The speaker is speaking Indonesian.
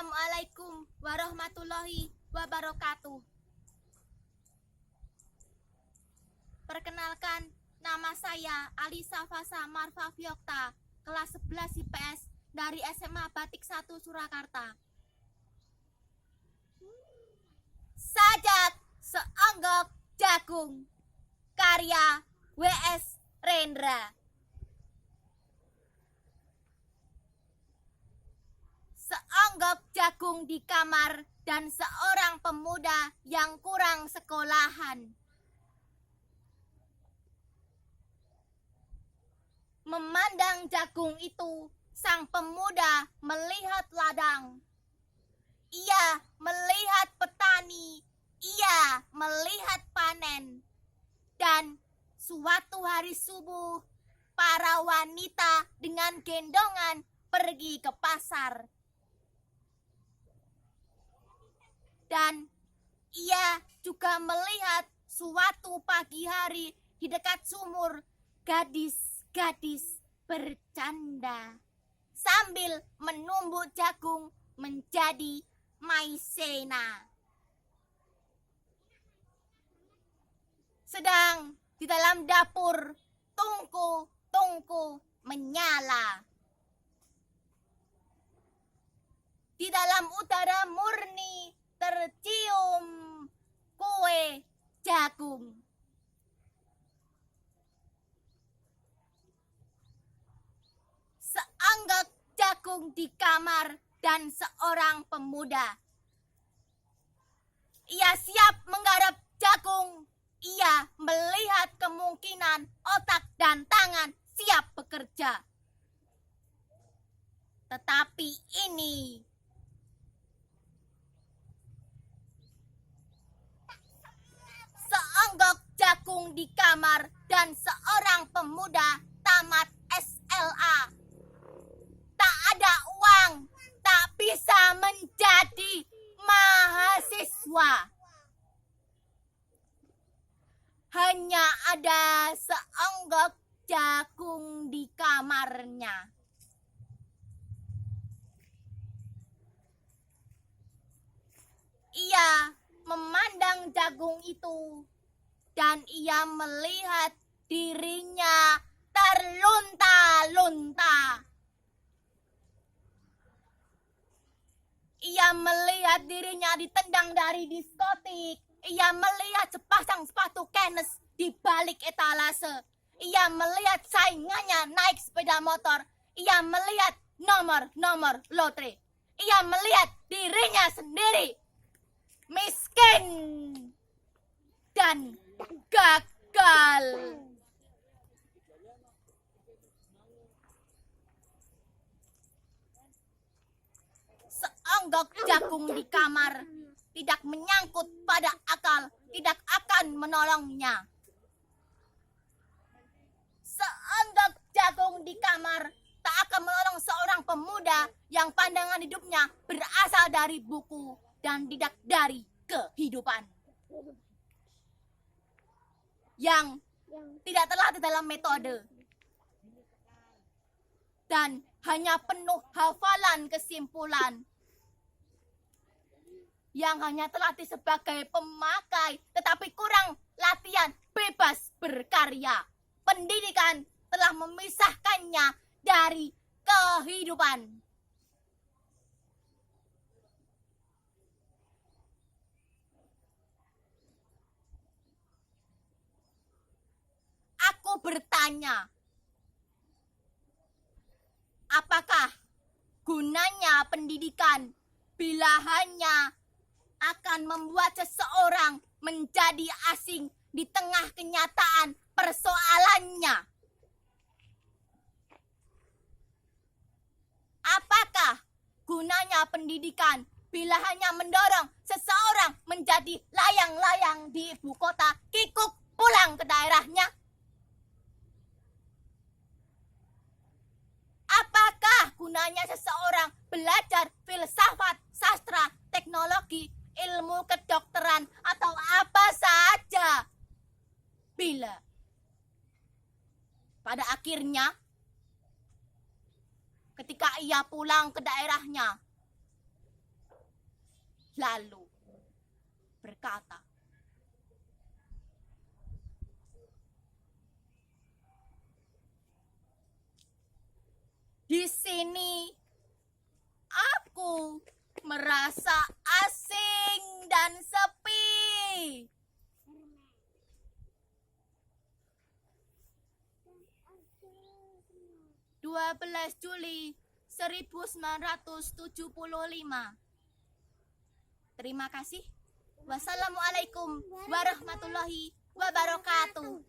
Assalamualaikum warahmatullahi wabarakatuh. Perkenalkan, nama saya Alisa Fasa Marfa Fiokta, kelas 11 IPS dari SMA Batik 1 Surakarta. Sajak Seonggok Jagung, karya W.S. Rendra. Seonggok jagung di kamar dan seorang pemuda yang kurang sekolahan. Memandang jagung itu, sang pemuda melihat ladang. Ia melihat petani, ia melihat panen. Dan suatu hari subuh, para wanita dengan gendongan pergi ke pasar. Dan ia juga melihat suatu pagi hari di dekat sumur gadis-gadis bercanda sambil menumbuk jagung menjadi maizena. Sedang di dalam dapur tungku menyala. Di dalam udara murni tercium kue jagung. Seonggok jagung di kamar dan seorang pemuda. Ia siap menggarap jagung. Ia melihat kemungkinan otak dan tangan siap bekerja. Tetapi ini seonggok jagung di kamar dan seorang pemuda tamat SLA. Tak ada uang, tak bisa menjadi mahasiswa. Hanya ada seonggok jagung di kamarnya. Ia memandang jagung itu dan ia melihat dirinya terlunta-lunta. Ia melihat dirinya ditendang dari diskotik. Ia melihat sepasang sepatu Kenes di balik etalase. Ia melihat saingannya naik sepeda motor. Ia melihat nomor-nomor lotre. Ia melihat dirinya sendiri miskin dan gagal. Seonggok jagung di kamar tidak menyangkut pada akal, tidak akan menolongnya. Seonggok jagung di kamar tak akan menolong seorang pemuda yang pandangan hidupnya berasal dari buku dan tidak dari kehidupan. Yang tidak terlatih dalam metode. Dan hanya penuh hafalan kesimpulan. Yang hanya terlatih sebagai pemakai, tetapi kurang latihan bebas berkarya. Pendidikan telah memisahkannya dari kehidupan. Aku bertanya, apakah gunanya pendidikan bila hanya akan membuat seseorang menjadi asing di tengah kenyataan persoalannya? Apakah gunanya pendidikan bila hanya mendorong seseorang menjadi layang-layang di ibu kota, kikuk pulang ke daerahnya? Apakah gunanya seseorang belajar filsafat, sastra, teknologi, ilmu kedokteran, atau apa saja bila pada akhirnya ketika ia pulang ke daerahnya, lalu berkata, "Di sini aku merasa asing dan sepi." 12 Juli 1975. Terima kasih. Wassalamualaikum warahmatullahi wabarakatuh.